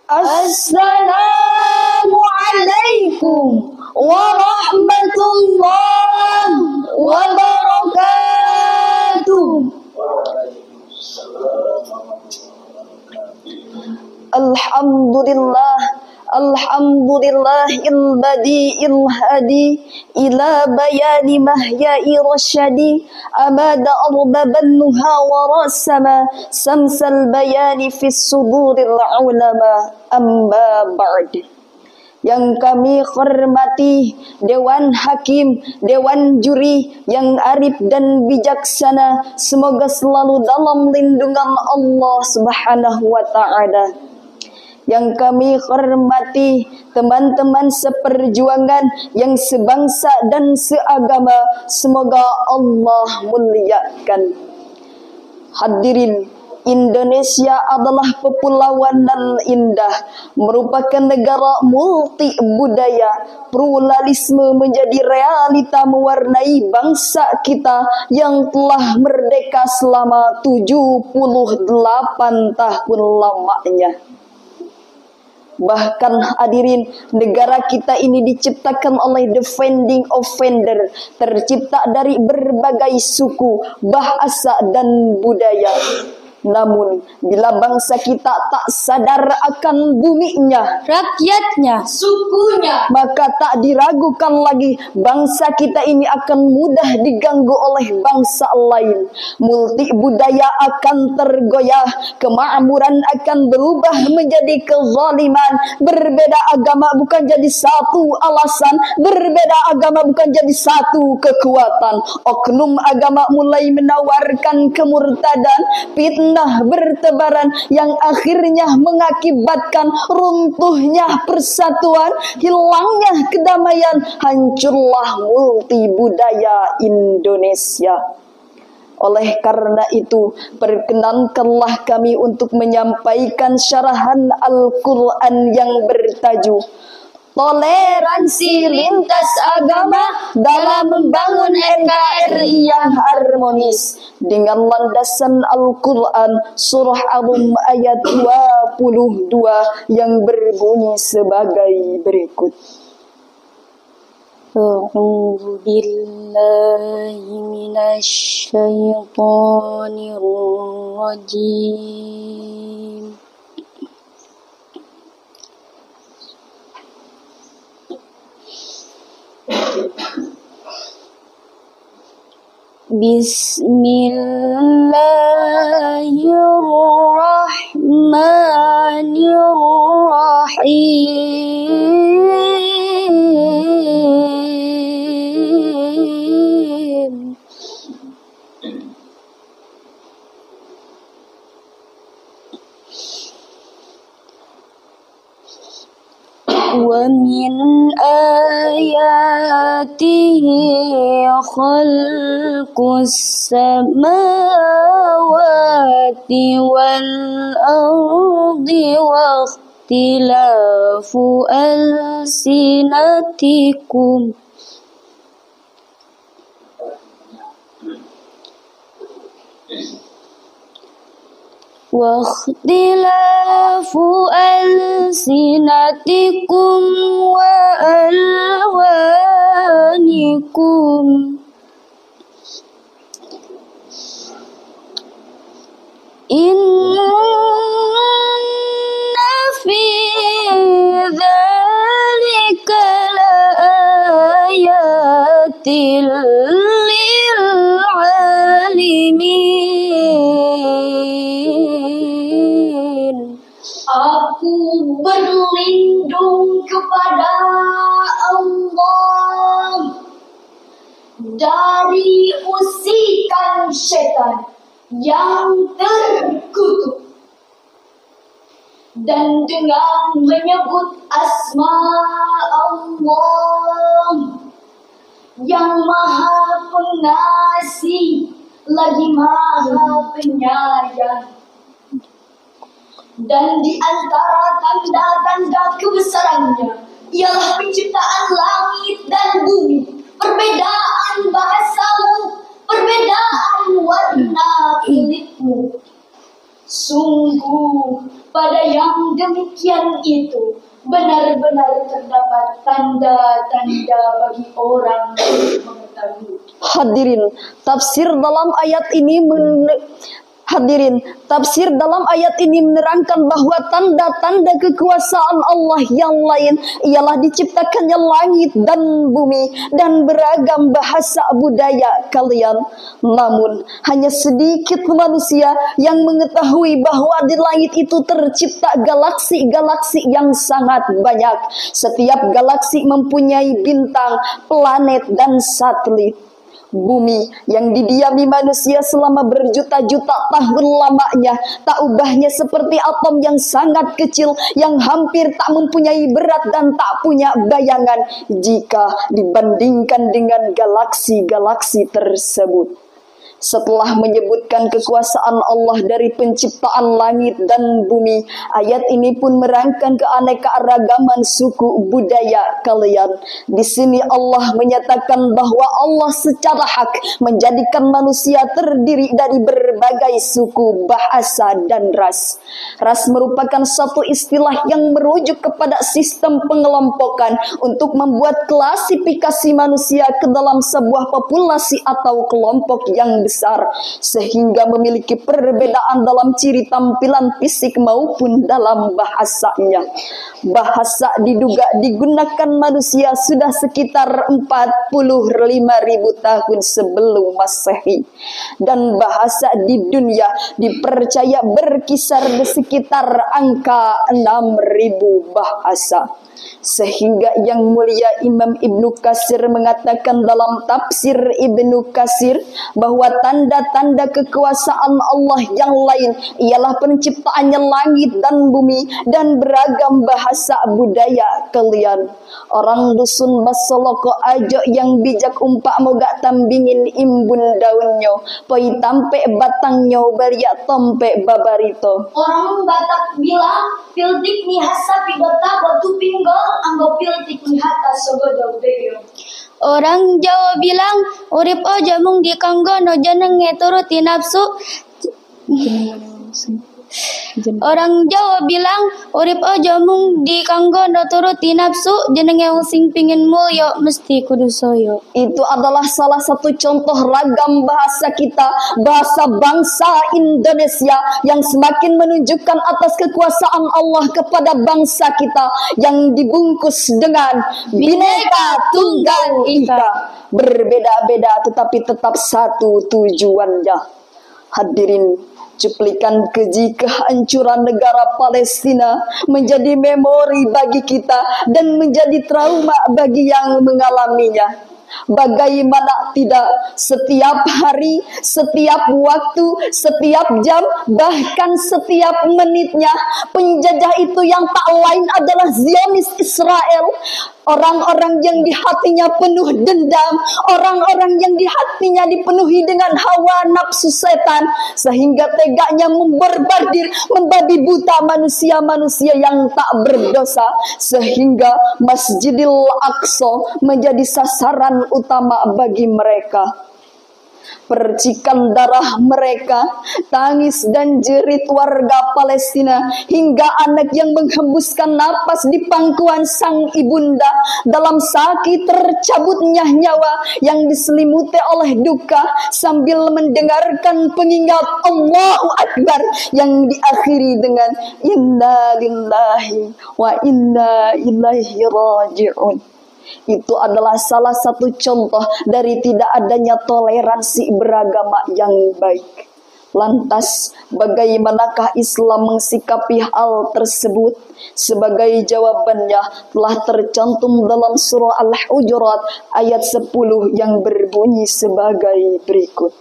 Assalamualaikum warahmatullahi wabarakatuh. Alhamdulillahil badi'il hadi ila bayani mahya'i rasyadi amada arbaban nuha wa rasama samsal bayani fis suduril ulama amma ba'd. Yang kami hormati Dewan Hakim, Dewan Juri yang arif dan bijaksana, semoga selalu dalam lindungan Allah Subhanahu wa ta'ala. Yang kami hormati teman-teman seperjuangan yang sebangsa dan seagama, semoga Allah muliakan. Hadirin, Indonesia adalah kepulauan nan indah, merupakan negara multi budaya. Pluralisme menjadi realita mewarnai bangsa kita yang telah merdeka selama 78 tahun lamanya. Bahkan hadirin, negara kita ini diciptakan oleh the founding offender, tercipta dari berbagai suku, bahasa dan budaya. Namun, bila bangsa kita tak sadar akan buminya, rakyatnya, sukunya, maka tak diragukan lagi bangsa kita ini akan mudah diganggu oleh bangsa lain. Multi budaya akan tergoyah, kemakmuran akan berubah menjadi kezaliman. Berbeda agama bukan jadi satu alasan, berbeda agama bukan jadi satu kekuatan. Oknum agama mulai menawarkan kemurtadan, fitnah bertebaran yang akhirnya mengakibatkan runtuhnya persatuan, hilangnya kedamaian, hancurlah multi budaya Indonesia. Oleh karena itu, perkenankanlah kami untuk menyampaikan syarahan Al-Quran yang bertajuk Toleransi Lintas Agama dalam Membangun NKRI yang Harmonis, dengan landasan Al-Quran Surah Al-Rum ayat 22 yang berbunyi sebagai berikut. A'udzu billahi minasy syaithanir rajim. Bismillahirrahmanirrahim. Wa min ayatihi khalqus samawati wal ardi wa ikhtilafu alsinatikum wa alwanikum. Inna fi dzalika laayatil lil alimin. Aku berlindung kepada Allah dari usikan setan yang terkutuk, dan dengan menyebut asma Allah yang maha pengasih lagi maha penyayang. Dan di antara tanda-tanda kebesarannya ialah penciptaan langit dan bumi, perbedaan bahasamu, perbedaan warna kulitmu. Sungguh pada yang demikian itu benar-benar terdapat tanda-tanda bagi orang yang mengetahui. Tafsir dalam ayat ini menerangkan bahwa tanda-tanda kekuasaan Allah yang lain ialah diciptakannya langit dan bumi dan beragam bahasa budaya kalian. Namun hanya sedikit manusia yang mengetahui bahwa di langit itu tercipta galaksi-galaksi yang sangat banyak. Setiap galaksi mempunyai bintang, planet dan satelit. Bumi yang didiami manusia selama berjuta-juta tahun lamanya, tak ubahnya seperti atom yang sangat kecil yang hampir tak mempunyai berat dan tak punya bayangan jika dibandingkan dengan galaksi-galaksi tersebut. Setelah menyebutkan kekuasaan Allah dari penciptaan langit dan bumi, ayat ini pun merangkan keanekaragaman suku budaya kalian. Di sini Allah menyatakan bahwa Allah secara hak menjadikan manusia terdiri dari berbagai suku, bahasa, dan ras. Ras merupakan satu istilah yang merujuk kepada sistem pengelompokan untuk membuat klasifikasi manusia ke dalam sebuah populasi atau kelompok yang besar, sehingga memiliki perbedaan dalam ciri tampilan fisik maupun dalam bahasanya. Bahasa diduga digunakan manusia sudah sekitar 45.000 tahun sebelum Masehi, dan bahasa di dunia dipercaya berkisar di sekitar angka 6.000 bahasa. Sehingga yang mulia Imam Ibnu Katsir mengatakan dalam tafsir Ibnu Katsir bahwa tanda-tanda kekuasaan Allah yang lain ialah penciptaannya langit dan bumi dan beragam bahasa budaya kalian. Orang dusun basoloko ajo yang bijak umpak moga tambingin imbun daunnya poi tampe batangnya baria tompe babarito. Orang Batak bilang piltik ni hasa pidota batu pinggol anggo piltik ni hata sogodo begyo. Orang Jawa bilang urip aja mung dikanggono jenenge turuti nafsu. Orang Jawa bilang urip aja mung dikanggono turuti nafsu jenenge wong sing pingin mulya mesti kudu soyo. Itu adalah salah satu contoh ragam bahasa kita, bahasa bangsa Indonesia yang semakin menunjukkan atas kekuasaan Allah kepada bangsa kita yang dibungkus dengan Bhinneka Tunggal Ika. Berbeda-beda tetapi tetap satu tujuannya. Hadirin, cuplikan keji kehancuran negara Palestina menjadi memori bagi kita dan menjadi trauma bagi yang mengalaminya. Bagaimana tidak, setiap hari, setiap waktu, setiap jam, bahkan setiap menitnya penjajah itu yang tak lain adalah Zionis Israel. Orang-orang yang di hatinya penuh dendam, orang-orang yang di hatinya dipenuhi dengan hawa nafsu setan, sehingga tegaknya memborbardir, membabi buta manusia-manusia yang tak berdosa, sehingga Masjidil Aqsa menjadi sasaran utama bagi mereka. Percikan darah mereka, tangis dan jerit warga Palestina, hingga anak yang menghembuskan napas di pangkuan sang ibunda dalam sakit tercabutnya nyawa yang diselimuti oleh duka sambil mendengarkan pengingat Allahu Akbar yang diakhiri dengan Inna lillahi wa inna ilaihi raji'un. Itu adalah salah satu contoh dari tidak adanya toleransi beragama yang baik. Lantas, bagaimanakah Islam mensikapi hal tersebut? Sebagai jawabannya telah tercantum dalam surah Al-Hujurat ayat 10 yang berbunyi sebagai berikut.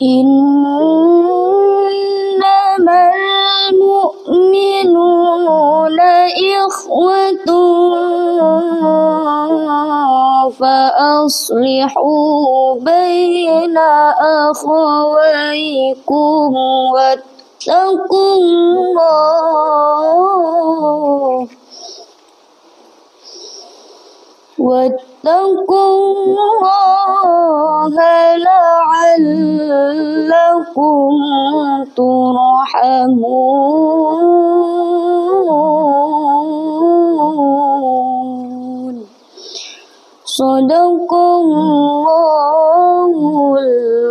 Innamal mu'minuna ikhwatun fa aslihu baina akhawaykum wattaqullah wattaqullaha la'allakum turhamun. Sadaqallahul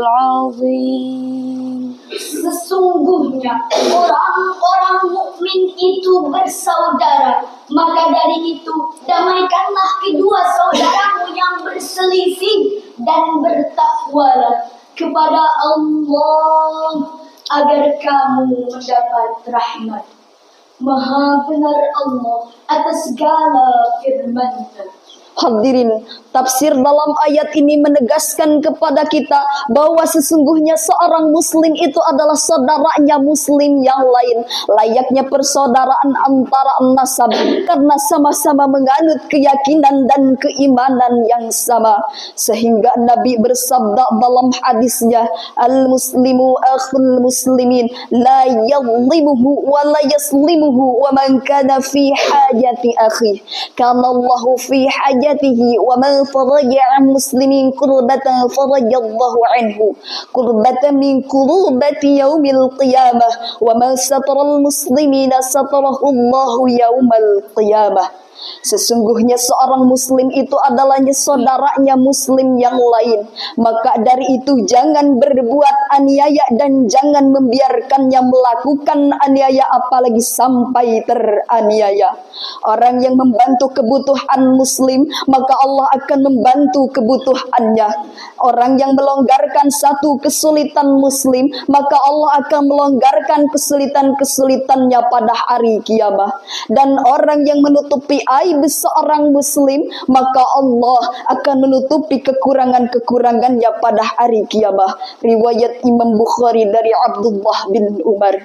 azim. Sesungguhnya orang-orang mukmin itu bersaudara, maka dari itu damaikanlah kedua saudaramu yang berselisih dan bertakwalah kepada Allah agar kamu mendapat rahmat. Maha benar Allah atas segala firman-Nya. Hadirin, tafsir dalam ayat ini menegaskan kepada kita bahwa sesungguhnya seorang muslim itu adalah saudaranya muslim yang lain, layaknya persaudaraan antara nasab karena sama-sama menganut keyakinan dan keimanan yang sama. Sehingga Nabi bersabda dalam hadisnya, al-muslimu akhul muslimin la yadhlimuhu wa la yaslimuhu wa man kana fi hajati akhi kana Allahu fi hajati ومن فرج عن مسلمين كربة فرج الله عنه كربة من كروبة يوم القيامة ومن ستر المسلمين ستره الله يوم القيامة. Sesungguhnya seorang muslim itu adalah saudaranya muslim yang lain. Maka dari itu jangan berbuat aniaya dan jangan membiarkannya melakukan aniaya apalagi sampai teraniaya. Orang yang membantu kebutuhan muslim, maka Allah akan membantu kebutuhannya. Orang yang melonggarkan satu kesulitan muslim, maka Allah akan melonggarkan kesulitan-kesulitannya pada hari kiamat. Dan orang yang menutupi aib seorang muslim, maka Allah akan menutupi kekurangan-kekurangannya pada hari kiamat. Riwayat Imam Bukhari dari Abdullah bin Umar.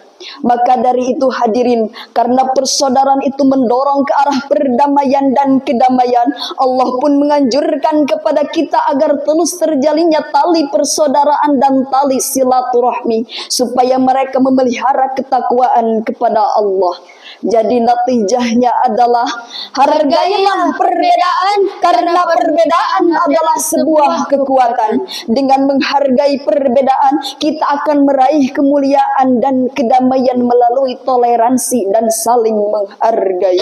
Maka dari itu hadirin, karena persaudaraan itu mendorong ke arah perdamaian dan kedamaian, Allah pun menganjurkan kepada kita agar terus terjalinnya tali persaudaraan dan tali silaturahmi, supaya mereka memelihara ketakwaan kepada Allah. Jadi natijahnya adalah hargailah perbedaan, karena perbedaan adalah sebuah kekuatan. Dengan menghargai perbedaan, kita akan meraih kemuliaan dan kedamaian melalui toleransi dan saling menghargai.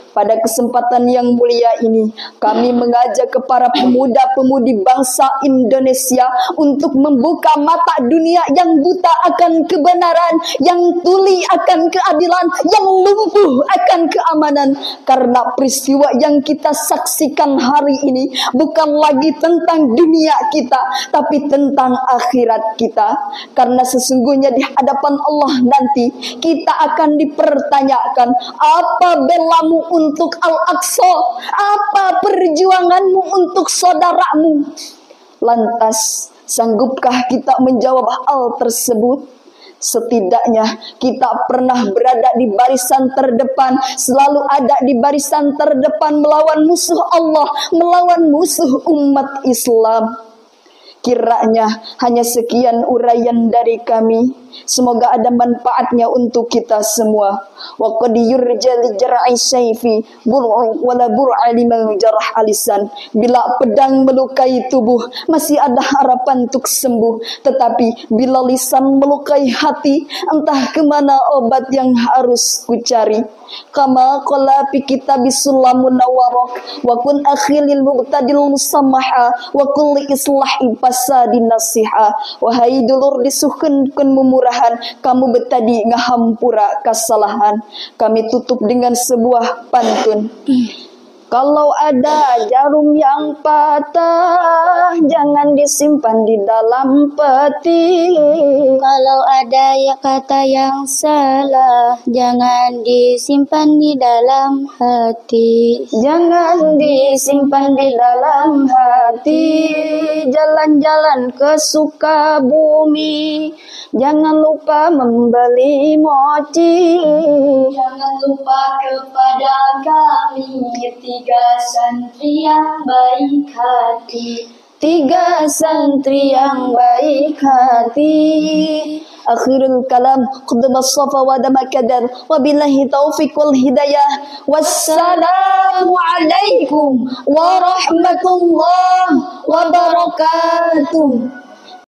Pada kesempatan yang mulia ini, kami mengajak ke para pemuda-pemudi bangsa Indonesia untuk membuka mata dunia yang buta akan kebenaran, yang tuli akan keadilan, yang lumpuh akan keamanan. Karena peristiwa yang kita saksikan hari ini bukan lagi tentang dunia kita, tapi tentang akhirat kita. Karena sesungguhnya di hadapan Allah nanti kita akan dipertanyakan, apa belamu untuk Al-Aqsa? Apa perjuanganmu untuk saudaramu? Lantas, sanggupkah kita menjawab hal tersebut? Setidaknya kita pernah berada di barisan terdepan, selalu ada di barisan terdepan melawan musuh Allah, melawan musuh umat Islam. Kiranya hanya sekian uraian dari kami. Semoga ada manfaatnya untuk kita semua. Wa qad yurja li jar'i sayfi bur'u wala bur'a liman jarah alisan. Bila pedang melukai tubuh, masih ada harapan untuk sembuh. Tetapi bila lisan melukai hati, entah kemana obat yang harus kucari. Kama qala fi kitabis sulamun nawarok wa kun akhilil mubtadil musamaha wa kulli islahi fasadin nasiha. Wahai dulur disuhkeun mumurahan, kamu betadi ngahampura kesalahan. Kami tutup dengan sebuah pantun. Kalau ada jarum yang patah, jangan disimpan di dalam peti. Kalau ada ya kata yang salah, jangan disimpan di dalam hati. Jangan disimpan di dalam hati. Jalan-jalan ke Sukabumi, jangan lupa membeli mochi. Jangan lupa kepada kami, tiga santri yang baik hati. Tiga santri yang baik hati. akhirul kalam qudbas safa wa dama kadar wabillahi taufiq wal hidayah wassalamu alaikum warahmatullahi wabarakatuh.